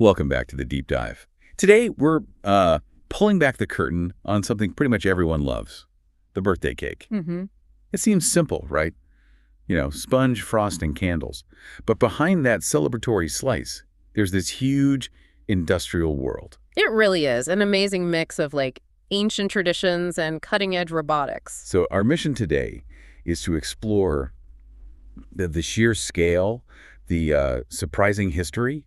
Welcome back to the Deep Dive. Today, we're pulling back the curtain on something pretty much everyone loves, the birthday cake. Mm-hmm. It seems simple, right? You know, sponge, frosting, candles. But behind that celebratory slice, there's this huge industrial world. It really is an amazing mix of ancient traditions and cutting-edge robotics. So our mission today is to explore the sheer scale, the surprising history,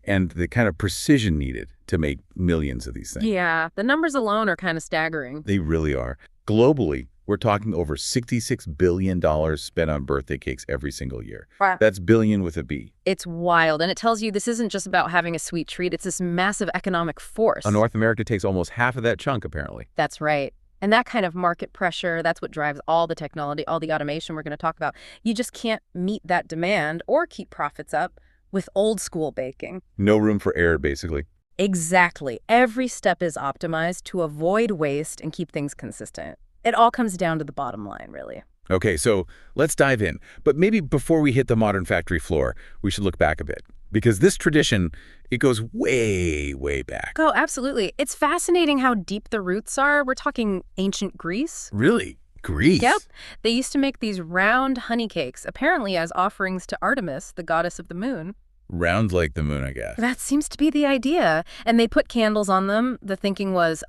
and the kind of precision needed to make millions of these things. Yeah, the numbers alone are kind of staggering. They really are. Globally, we're talking over $66 billion spent on birthday cakes every single year. Wow. That's billion with a B. It's wild, and it tells you this isn't just about having a sweet treat. It's this massive economic force. North America takes almost half of that chunk, apparently. That's right. And that kind of market pressure, that's what drives all the technology, all the automation we're going to talk about. You just can't meet that demand or keep profits up with old school baking. No room for error, basically. Exactly. Every step is optimized to avoid waste and keep things consistent. It all comes down to the bottom line, really. Okay, so let's dive in. But maybe before we hit the modern factory floor, we should look back a bit. Because this tradition, it goes way, way back. Oh, absolutely. It's fascinating how deep the roots are. We're talking ancient Greece. Really? Greece? Yep. They used to make these round honey cakes, apparently as offerings to Artemis, the goddess of the moon. Round like the moon, I guess. That seems to be the idea. And they put candles on them. The thinking was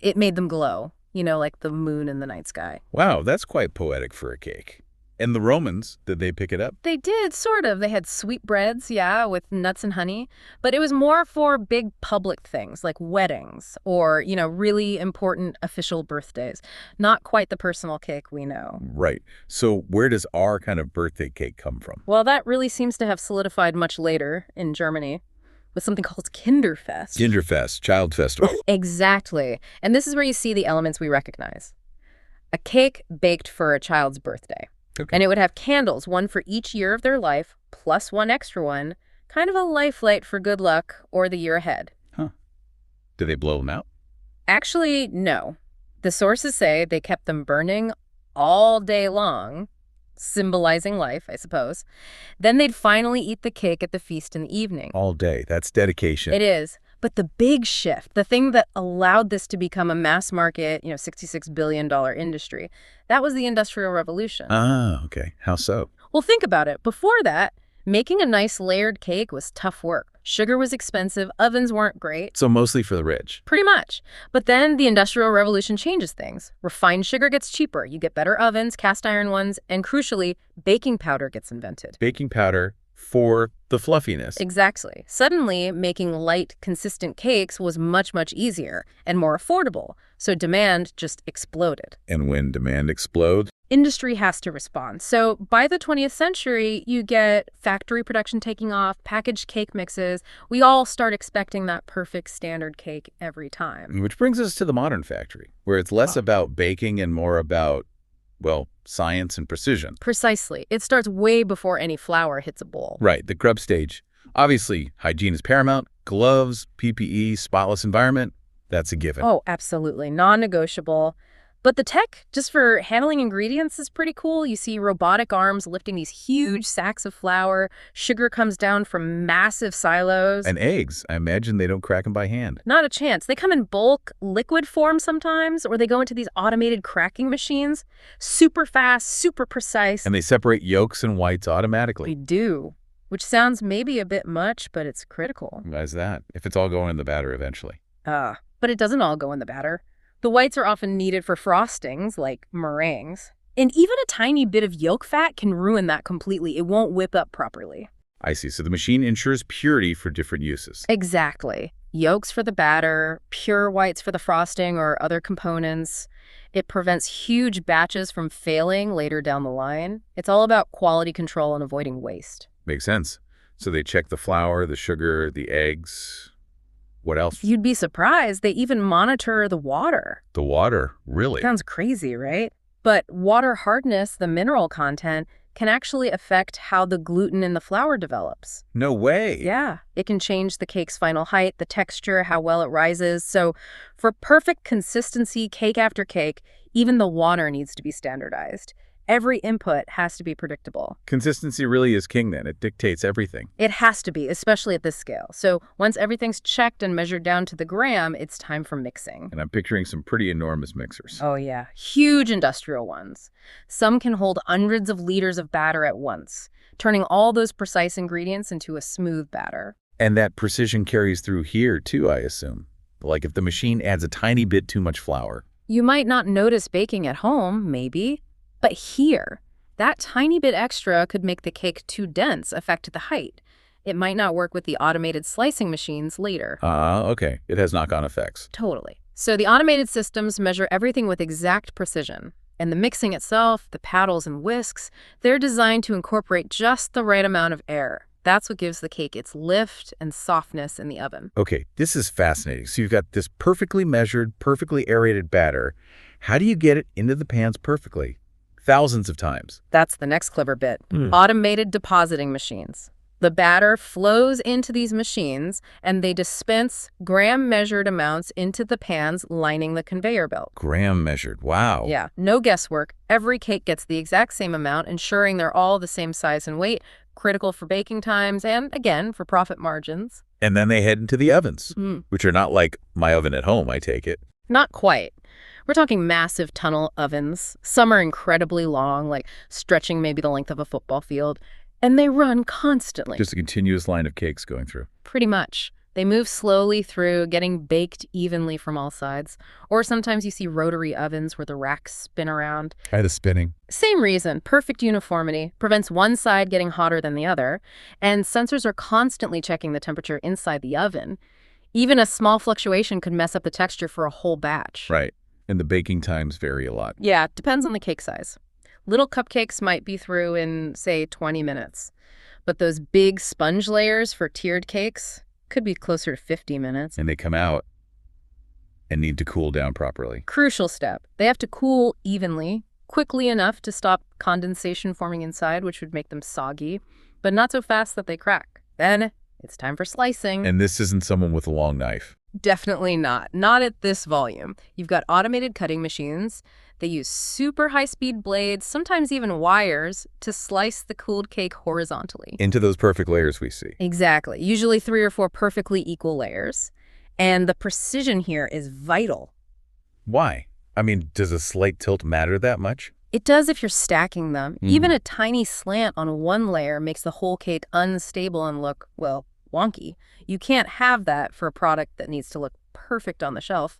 it made them glow, like the moon in the night sky. Wow, that's quite poetic for a cake. And the Romans, did they pick it up? They did, sort of. They had sweetbreads, yeah, with nuts and honey. But it was more for big public things like weddings or, really important official birthdays. Not quite the personal cake we know. Right. So where does our kind of birthday cake come from? Well, that really seems to have solidified much later in Germany with something called Kinderfest. Kinderfest, child festival. Exactly. And this is where you see the elements we recognize. A cake baked for a child's birthday. Okay. And it would have candles, one for each year of their life, plus one extra one, kind of a life light for good luck or the year ahead. Huh. Do they blow them out? Actually, no. The sources say they kept them burning all day long, symbolizing life, I suppose. Then they'd finally eat the cake at the feast in the evening. All day. That's dedication. It is. But the big shift, the thing that allowed this to become a mass market, $66 billion industry, that was the Industrial Revolution. Ah, okay. How so? Well, think about it. Before that, making a nice layered cake was tough work. Sugar was expensive. Ovens weren't great. So mostly for the rich. Pretty much. But then the Industrial Revolution changes things. Refined sugar gets cheaper. You get better ovens, cast iron ones, and crucially, baking powder gets invented. Baking powder for the fluffiness. Exactly. Suddenly, making light, consistent cakes was much, much easier and more affordable. So demand just exploded. And when demand explodes? Industry has to respond. So by the 20th century, you get factory production taking off, packaged cake mixes. We all start expecting that perfect standard cake every time. Which brings us to the modern factory, where it's less about baking and more about, well, science and precision. Precisely. It starts way before any flour hits a bowl. Right, the grub stage. Obviously, hygiene is paramount. Gloves, PPE, spotless environment, that's a given. Oh, absolutely. Non-negotiable. But the tech, just for handling ingredients, is pretty cool. You see robotic arms lifting these huge sacks of flour. Sugar comes down from massive silos. And eggs. I imagine they don't crack them by hand. Not a chance. They come in bulk, liquid form sometimes, or they go into these automated cracking machines. Super fast, super precise. And they separate yolks and whites automatically. We do, which sounds maybe a bit much, but it's critical. Why is that? If it's all going in the batter eventually. But it doesn't all go in the batter. The whites are often needed for frostings, like meringues. And even a tiny bit of yolk fat can ruin that completely. It won't whip up properly. I see. So the machine ensures purity for different uses. Exactly. Yolks for the batter, pure whites for the frosting or other components. It prevents huge batches from failing later down the line. It's all about quality control and avoiding waste. Makes sense. So they check the flour, the sugar, the eggs. What else? You'd be surprised. They even monitor the water. The water, really? Sounds crazy, right? But water hardness, the mineral content, can actually affect how the gluten in the flour develops. No way. Yeah, it can change the cake's final height, the texture, how well it rises. So for perfect consistency, cake after cake, even the water needs to be standardized. Every input has to be predictable. Consistency really is king then. It dictates everything. It has to be, especially at this scale. So once everything's checked and measured down to the gram, it's time for mixing. And I'm picturing some pretty enormous mixers. Oh yeah, huge industrial ones. Some can hold hundreds of liters of batter at once, turning all those precise ingredients into a smooth batter. And that precision carries through here too, I assume. Like if the machine adds a tiny bit too much flour. You might not notice baking at home, maybe, but here, that tiny bit extra could make the cake too dense, affect the height. It might not work with the automated slicing machines later. Okay. It has knock-on effects. Totally. So the automated systems measure everything with exact precision. And the mixing itself, the paddles and whisks, they're designed to incorporate just the right amount of air. That's what gives the cake its lift and softness in the oven. Okay, this is fascinating. So you've got this perfectly measured, perfectly aerated batter. How do you get it into the pans perfectly? Thousands of times. That's the next clever bit. Automated depositing machines. The batter flows into these machines, and they dispense gram-measured amounts into the pans lining the conveyor belt. Gram measured. Wow. Yeah, no guesswork. Every cake gets the exact same amount, ensuring they're all the same size and weight, critical for baking times and, again, for profit margins. And then they head into the ovens, which are not like my oven at home, I take it. Not quite. We're talking massive tunnel ovens. Some are incredibly long, like stretching maybe the length of a football field, and they run constantly. Just a continuous line of cakes going through. Pretty much. They move slowly through, getting baked evenly from all sides. Or sometimes you see rotary ovens where the racks spin around. The spinning. Same reason. Perfect uniformity prevents one side getting hotter than the other, and sensors are constantly checking the temperature inside the oven. Even a small fluctuation could mess up the texture for a whole batch. Right. And the baking times vary a lot. Yeah, depends on the cake size. Little cupcakes might be through in, say, 20 minutes. But those big sponge layers for tiered cakes could be closer to 50 minutes. And they come out and need to cool down properly. Crucial step. They have to cool evenly, quickly enough to stop condensation forming inside, which would make them soggy, but not so fast that they crack. Then it's time for slicing. And this isn't someone with a long knife. Definitely not. Not at this volume. You've got automated cutting machines. They use super high-speed blades, sometimes even wires, to slice the cooled cake horizontally. Into those perfect layers we see. Exactly. Usually 3 or 4 perfectly equal layers. And the precision here is vital. Why? I mean, does a slight tilt matter that much? It does if you're stacking them. Even a tiny slant on one layer makes the whole cake unstable and look, well, wonky. You can't have that for a product that needs to look perfect on the shelf.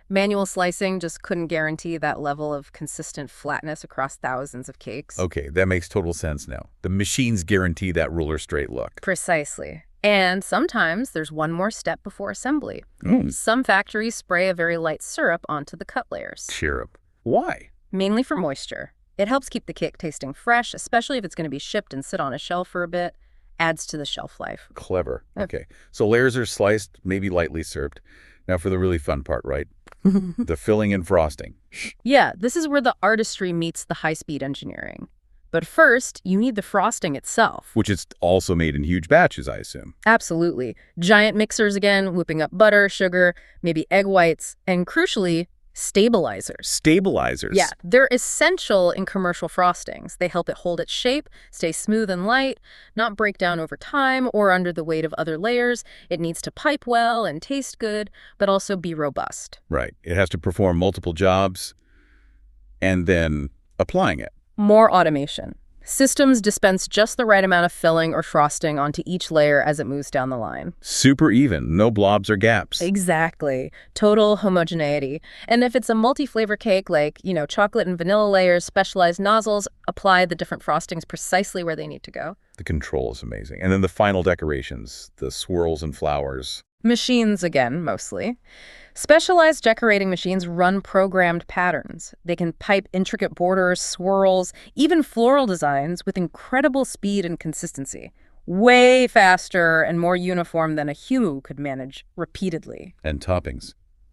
Manual slicing just couldn't guarantee that level of consistent flatness across thousands of cakes. Okay, that makes total sense now. The machines guarantee that ruler straight look. Precisely. And sometimes there's one more step before assembly. Some factories spray a very light syrup onto the cut layers. Syrup. Why? Mainly for moisture. It helps keep the cake tasting fresh, especially if it's going to be shipped and sit on a shelf for a bit. Adds to the shelf life. Clever. Okay. So layers are sliced, maybe lightly served. Now for the really fun part, right? The filling and frosting. Yeah, this is where the artistry meets the high-speed engineering. But first, you need the frosting itself. Which is also made in huge batches, I assume. Absolutely. Giant mixers again, whipping up butter, sugar, maybe egg whites, and crucially, stabilizers. Stabilizers? Yeah, they're essential in commercial frostings. They help it hold its shape, stay smooth and light, not break down over time or under the weight of other layers. It needs to pipe well and taste good, but also be robust. Right. It has to perform multiple jobs and then applying it. More automation. Systems dispense just the right amount of filling or frosting onto each layer as it moves down the line. Super even, no blobs or gaps. Exactly. Total homogeneity. And if it's a multi-flavor cake like, chocolate and vanilla layers, specialized nozzles apply the different frostings precisely where they need to go. The control is amazing. And then the final decorations, the swirls and flowers. Machines again, mostly. Specialized decorating machines run programmed patterns. They can pipe intricate borders, swirls, even floral designs with incredible speed and consistency. Way faster and more uniform than a human could manage repeatedly. And toppings,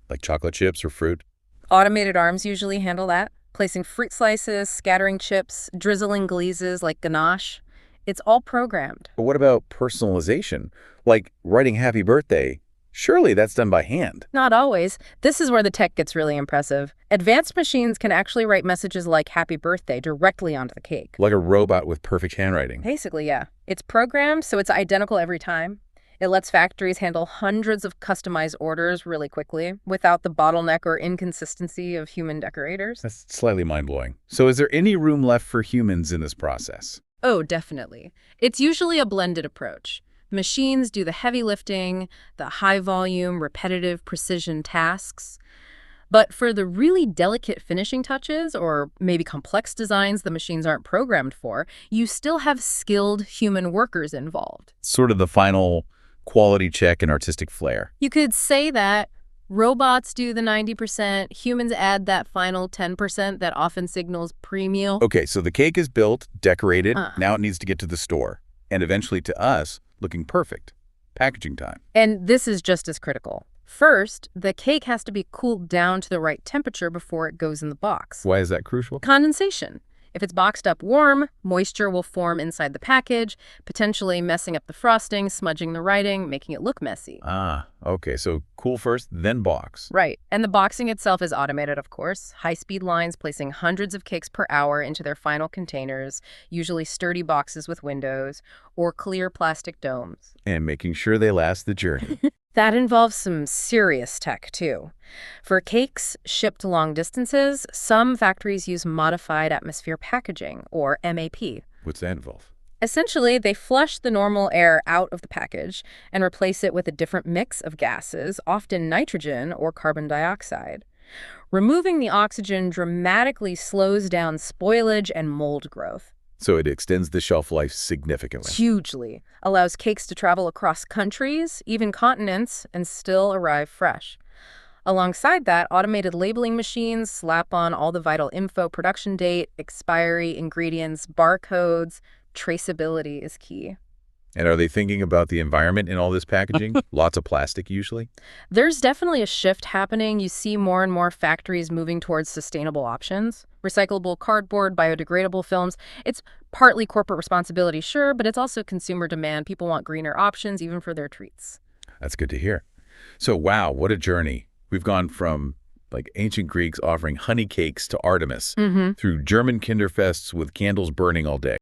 like chocolate chips or fruit. Automated arms usually handle that, placing fruit slices, scattering chips, drizzling glazes like ganache. It's all programmed. But what about personalization? Like writing happy birthday Surely that's done by hand. Not always. This is where the tech gets really impressive. Advanced machines can actually write messages like happy birthday directly onto the cake. Like a robot with perfect handwriting. Basically, yeah. It's programmed, so it's identical every time. It lets factories handle hundreds of customized orders really quickly without the bottleneck or inconsistency of human decorators. That's slightly mind-blowing. So is there any room left for humans in this process? Oh, definitely. It's usually a blended approach. Machines do the heavy lifting, the high-volume, repetitive precision tasks. But for the really delicate finishing touches, or maybe complex designs the machines aren't programmed for, you still have skilled human workers involved. Sort of the final quality check and artistic flair. You could say that robots do the 90%, humans add that final 10% that often signals pre-meal. Okay, so the cake is built, decorated, Uh. now it needs to get to the store, and eventually to us, looking perfect. Packaging time. And this is just as critical. First, the cake has to be cooled down to the right temperature before it goes in the box. Why is that crucial? Condensation. If it's boxed up warm, moisture will form inside the package, potentially messing up the frosting, smudging the writing, making it look messy. Ah, okay, so cool first, then box. Right. And the boxing itself is automated, of course. High-speed lines placing hundreds of cakes per hour into their final containers, usually sturdy boxes with windows, or clear plastic domes. And making sure they last the journey. That involves some serious tech, too. For cakes shipped long distances, some factories use modified atmosphere packaging, or MAP. What's that involve? Essentially, they flush the normal air out of the package and replace it with a different mix of gases, often nitrogen or carbon dioxide. Removing the oxygen dramatically slows down spoilage and mold growth. So it extends the shelf life significantly. Hugely. Allows cakes to travel across countries, even continents, and still arrive fresh. Alongside that, automated labeling machines slap on all the vital info: production date, expiry, ingredients, barcodes. Traceability is key. And are they thinking about the environment in all this packaging? Lots of plastic, usually? There's definitely a shift happening. You see more and more factories moving towards sustainable options. Recyclable cardboard, biodegradable films. It's partly corporate responsibility, sure, but it's also consumer demand. People want greener options, even for their treats. That's good to hear. So, wow, what a journey. We've gone from, like, ancient Greeks offering honey cakes to Artemis, through German Kinderfests with candles burning all day.